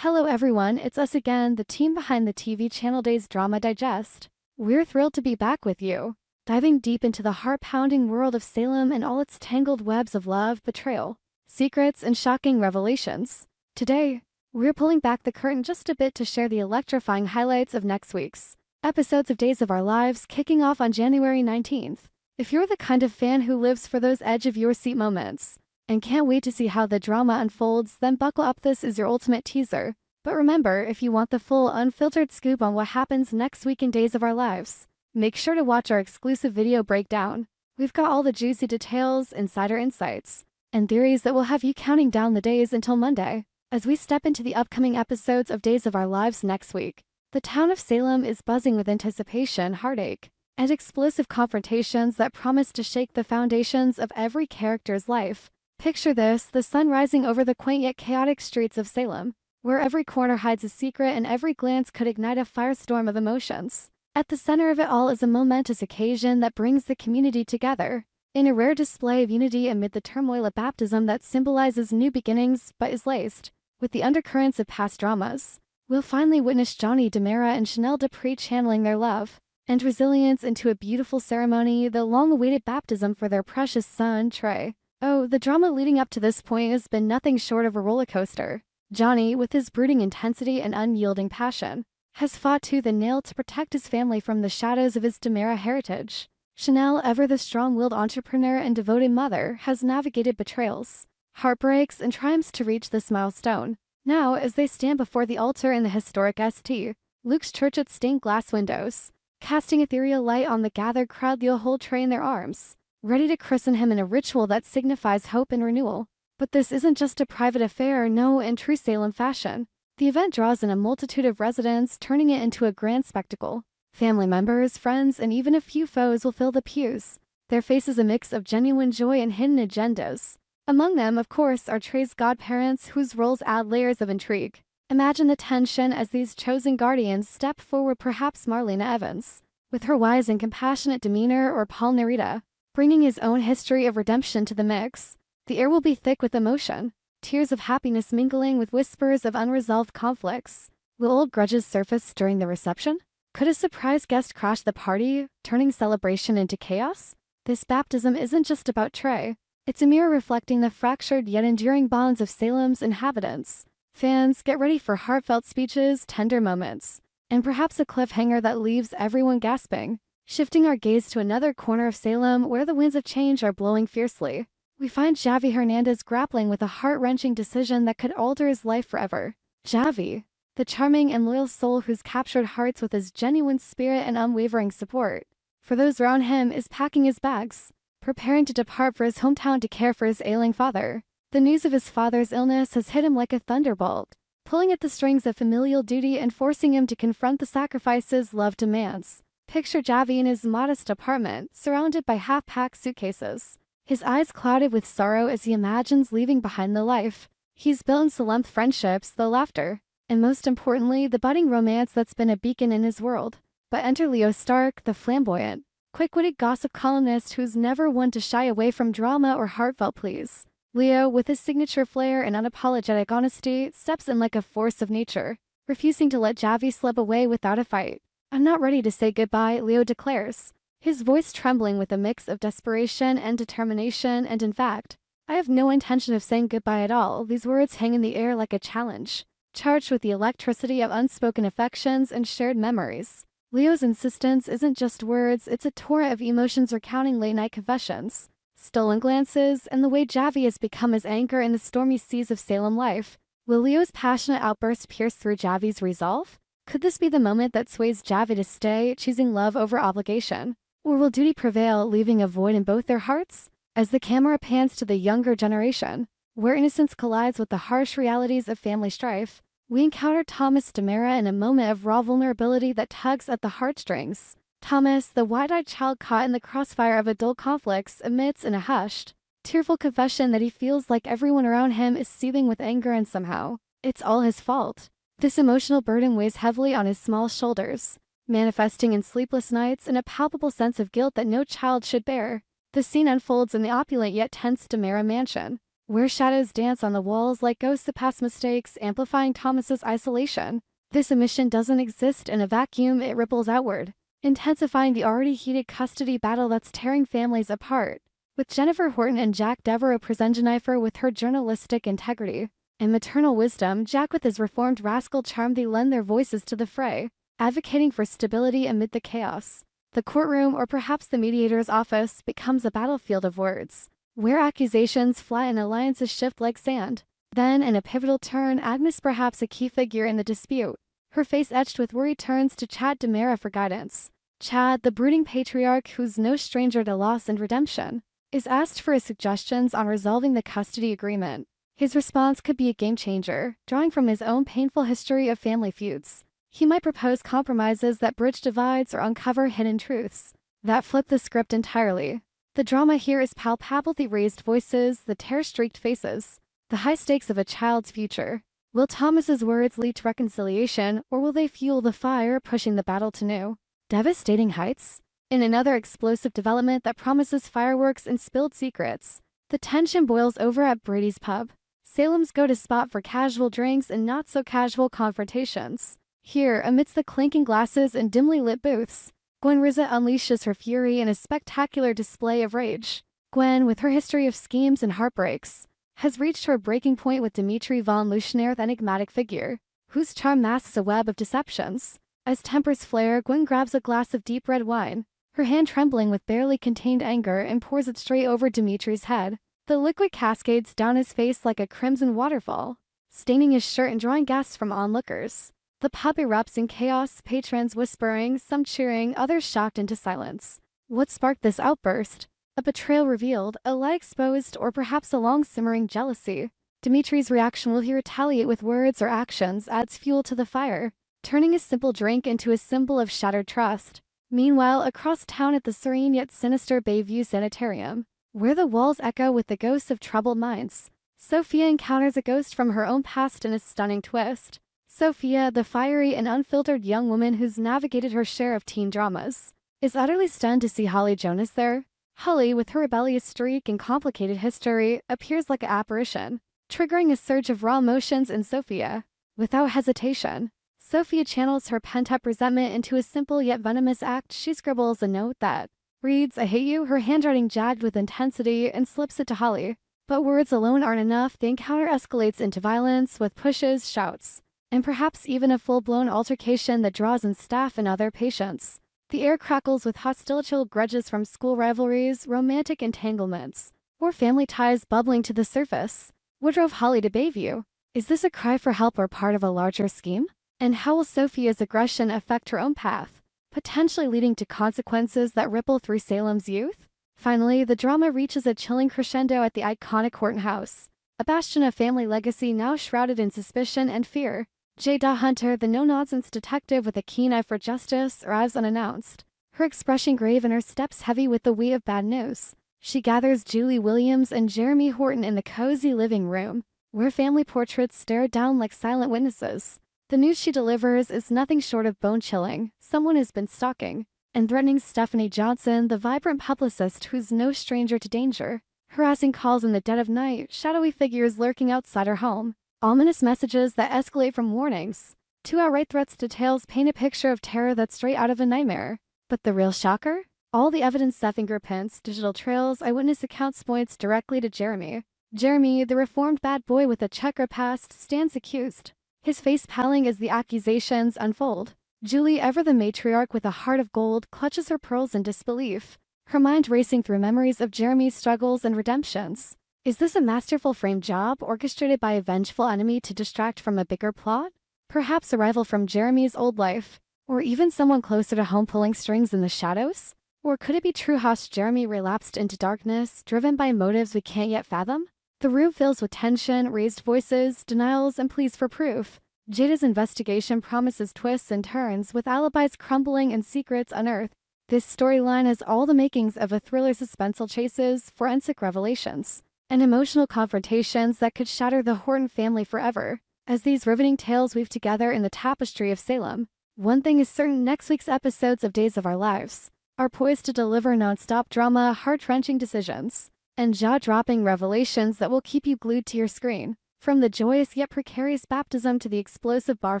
Hello everyone, it's us again, the team behind the TV channel Days Drama Digest. We're thrilled to be back with you, diving deep into the heart-pounding world of Salem and all its tangled webs of love, betrayal, secrets, and shocking revelations. Today, we're pulling back the curtain just a bit to share the electrifying highlights of next week's episodes of Days of Our Lives, kicking off on January 19th. If you're the kind of fan who lives for those edge-of-your-seat moments, and can't wait to see how the drama unfolds, then buckle up, this is your ultimate teaser. But remember, if you want the full, unfiltered scoop on what happens next week in Days of Our Lives, make sure to watch our exclusive video breakdown. We've got all the juicy details, insider insights, and theories that will have you counting down the days until Monday. As we step into the upcoming episodes of Days of Our Lives next week, the town of Salem is buzzing with anticipation, heartache, and explosive confrontations that promise to shake the foundations of every character's life. Picture this, the sun rising over the quaint yet chaotic streets of Salem, where every corner hides a secret and every glance could ignite a firestorm of emotions. At the center of it all is a momentous occasion that brings the community together, in a rare display of unity amid the turmoil of baptism that symbolizes new beginnings but is laced with the undercurrents of past dramas. We'll finally witness Johnny DiMera and Chanel Dupree channeling their love and resilience into a beautiful ceremony, the long-awaited baptism for their precious son, Trey. Oh, the drama leading up to this point has been nothing short of a roller coaster. Johnny, with his brooding intensity and unyielding passion, has fought tooth and nail to protect his family from the shadows of his DiMera heritage. Chanel, ever the strong-willed entrepreneur and devoted mother, has navigated betrayals, heartbreaks, and triumphs to reach this milestone. Now, as they stand before the altar in the historic St. Luke's Church at stained glass windows, casting ethereal light on the gathered crowd, they'll hold Trey in their arms, ready to christen him in a ritual that signifies hope and renewal. But this isn't just a private affair, no, in true Salem fashion. The event draws in a multitude of residents, turning it into a grand spectacle. Family members, friends, and even a few foes will fill the pews, their faces a mix of genuine joy and hidden agendas. Among them, of course, are Trey's godparents, whose roles add layers of intrigue. Imagine the tension as these chosen guardians step forward, perhaps Marlena Evans, with her wise and compassionate demeanor, or Paul Nerita, bringing his own history of redemption to the mix. The air will be thick with emotion, tears of happiness mingling with whispers of unresolved conflicts. Will old grudges surface during the reception? Could a surprise guest crash the party, turning celebration into chaos? This baptism isn't just about Trey. It's a mirror reflecting the fractured yet enduring bonds of Salem's inhabitants. Fans, get ready for heartfelt speeches, tender moments, and perhaps a cliffhanger that leaves everyone gasping. Shifting our gaze to another corner of Salem where the winds of change are blowing fiercely, we find Javi Hernandez grappling with a heart-wrenching decision that could alter his life forever. Javi, the charming and loyal soul who's captured hearts with his genuine spirit and unwavering support for those around him, is packing his bags, preparing to depart for his hometown to care for his ailing father. The news of his father's illness has hit him like a thunderbolt, pulling at the strings of familial duty and forcing him to confront the sacrifices love demands. Picture Javi in his modest apartment, surrounded by half-packed suitcases, his eyes clouded with sorrow as he imagines leaving behind the life he's built in Salem, friendships, the laughter, and most importantly, the budding romance that's been a beacon in his world. But enter Leo Stark, the flamboyant, quick-witted gossip columnist who's never one to shy away from drama or heartfelt pleas. Leo, with his signature flair and unapologetic honesty, steps in like a force of nature, refusing to let Javi slip away without a fight. "I'm not ready to say goodbye," Leo declares, his voice trembling with a mix of desperation and determination, and in fact, "I have no intention of saying goodbye at all." These words hang in the air like a challenge, charged with the electricity of unspoken affections and shared memories. Leo's insistence isn't just words, it's a torrent of emotions recounting late-night confessions, stolen glances, and the way Javi has become his anchor in the stormy seas of Salem life. Will Leo's passionate outburst pierce through Javi's resolve? Could this be the moment that sways Javi to stay, choosing love over obligation? Or will duty prevail, leaving a void in both their hearts? As the camera pans to the younger generation, where innocence collides with the harsh realities of family strife, we encounter Thomas DiMera in a moment of raw vulnerability that tugs at the heartstrings. Thomas, the wide-eyed child caught in the crossfire of adult conflicts, admits in a hushed, tearful confession that he feels like everyone around him is seething with anger and somehow it's all his fault. This emotional burden weighs heavily on his small shoulders, manifesting in sleepless nights and a palpable sense of guilt that no child should bear. The scene unfolds in the opulent yet tense DiMera mansion, where shadows dance on the walls like ghosts of past mistakes, amplifying Thomas's isolation. This omission doesn't exist in a vacuum, it ripples outward, intensifying the already heated custody battle that's tearing families apart. With Jennifer Horton and Jack Devereaux present Jennifer with her journalistic integrity and maternal wisdom, Jack with his reformed rascal charm, they lend their voices to the fray, advocating for stability amid the chaos. The courtroom, or perhaps the mediator's office, becomes a battlefield of words, where accusations fly and alliances shift like sand. Then, in a pivotal turn, Agnes, perhaps a key figure in the dispute, her face etched with worry, turns to Chad DiMera for guidance. Chad, the brooding patriarch who's no stranger to loss and redemption, is asked for his suggestions on resolving the custody agreement. His response could be a game-changer, drawing from his own painful history of family feuds. He might propose compromises that bridge divides or uncover hidden truths that flip the script entirely. The drama here is palpable: the raised voices, the tear-streaked faces, the high stakes of a child's future. Will Thomas's words lead to reconciliation, or will they fuel the fire, pushing the battle to new, devastating heights? In another explosive development that promises fireworks and spilled secrets, the tension boils over at Brady's pub, Salem's go-to spot for casual drinks and not-so-casual confrontations. Here, amidst the clinking glasses and dimly lit booths, Gwen Rizza unleashes her fury in a spectacular display of rage. Gwen, with her history of schemes and heartbreaks, has reached her breaking point with Dimitri von Luschner, the enigmatic figure, whose charm masks a web of deceptions. As tempers flare, Gwen grabs a glass of deep red wine, her hand trembling with barely contained anger, and pours it straight over Dimitri's head. The liquid cascades down his face like a crimson waterfall, staining his shirt and drawing gasps from onlookers. The pub erupts in chaos, patrons whispering, some cheering, others shocked into silence. What sparked this outburst? A betrayal revealed, a lie exposed, or perhaps a long-simmering jealousy? Dimitri's reaction: will he retaliate with words or actions? Adds fuel to the fire, turning a simple drink into a symbol of shattered trust. Meanwhile, across town at the serene yet sinister Bayview Sanitarium, where the walls echo with the ghosts of troubled minds, Sophia encounters a ghost from her own past in a stunning twist. Sophia, the fiery and unfiltered young woman who's navigated her share of teen dramas, is utterly stunned to see Holly Jonas there. Holly, with her rebellious streak and complicated history, appears like an apparition, triggering a surge of raw emotions in Sophia. Without hesitation, Sophia channels her pent-up resentment into a simple yet venomous act. She scribbles a note that reads, "I hate you," her handwriting jagged with intensity, and slips it to Holly. But words alone aren't enough. The encounter escalates into violence, with pushes, shouts, and perhaps even a full-blown altercation that draws in staff and other patients. The air crackles with hostile grudges from school rivalries, romantic entanglements, or family ties bubbling to the surface. What drove Holly to Bayview? Is this a cry for help or part of a larger scheme? And how will Sophia's aggression affect her own path, potentially leading to consequences that ripple through Salem's youth? Finally, the drama reaches a chilling crescendo at the iconic Horton house, a bastion of family legacy now shrouded in suspicion and fear. Jada Hunter, the no-nonsense detective with a keen eye for justice, arrives unannounced, her expression grave and her steps heavy with the weight of bad news. She gathers Julie Williams and Jeremy Horton in the cozy living room, where family portraits stare down like silent witnesses. The news she delivers is nothing short of bone-chilling. Someone has been stalking and threatening Stephanie Johnson, the vibrant publicist who's no stranger to danger. Harassing calls in the dead of night, shadowy figures lurking outside her home, ominous messages that escalate from warnings to outright threats. Details paint a picture of terror that's straight out of a nightmare. But the real shocker? All the evidence, fingerprints, digital trails, eyewitness accounts points directly to Jeremy. Jeremy, the reformed bad boy with a checkered past, stands accused, his face paling as the accusations unfold. Julie, ever the matriarch with a heart of gold, clutches her pearls in disbelief, her mind racing through memories of Jeremy's struggles and redemptions. Is this a masterful framed job, orchestrated by a vengeful enemy to distract from a bigger plot? Perhaps a rival from Jeremy's old life, or even someone closer to home pulling strings in the shadows? Or could it be true host Jeremy relapsed into darkness, driven by motives we can't yet fathom? The room fills with tension, raised voices, denials, and pleas for proof. Jada's investigation promises twists and turns, with alibis crumbling and secrets unearthed. This storyline has all the makings of a thriller: suspenseful chases, forensic revelations, and emotional confrontations that could shatter the Horton family forever. As these riveting tales weave together in the tapestry of Salem, one thing is certain: next week's episodes of Days of Our Lives are poised to deliver non-stop drama, heart-wrenching decisions, and jaw-dropping revelations that will keep you glued to your screen. From the joyous yet precarious baptism to the explosive bar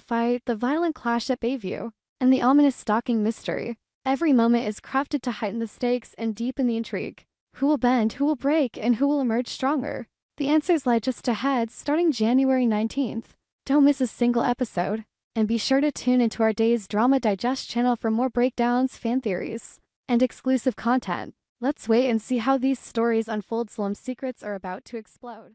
fight, the violent clash at Bayview, and the ominous stalking mystery, every moment is crafted to heighten the stakes and deepen the intrigue. Who will bend, who will break, and who will emerge stronger? The answers lie just ahead, starting January 19th. Don't miss a single episode, and be sure to tune into our Day's Drama Digest channel for more breakdowns, fan theories, and exclusive content. Let's wait and see how these stories unfold. Some secrets are about to explode.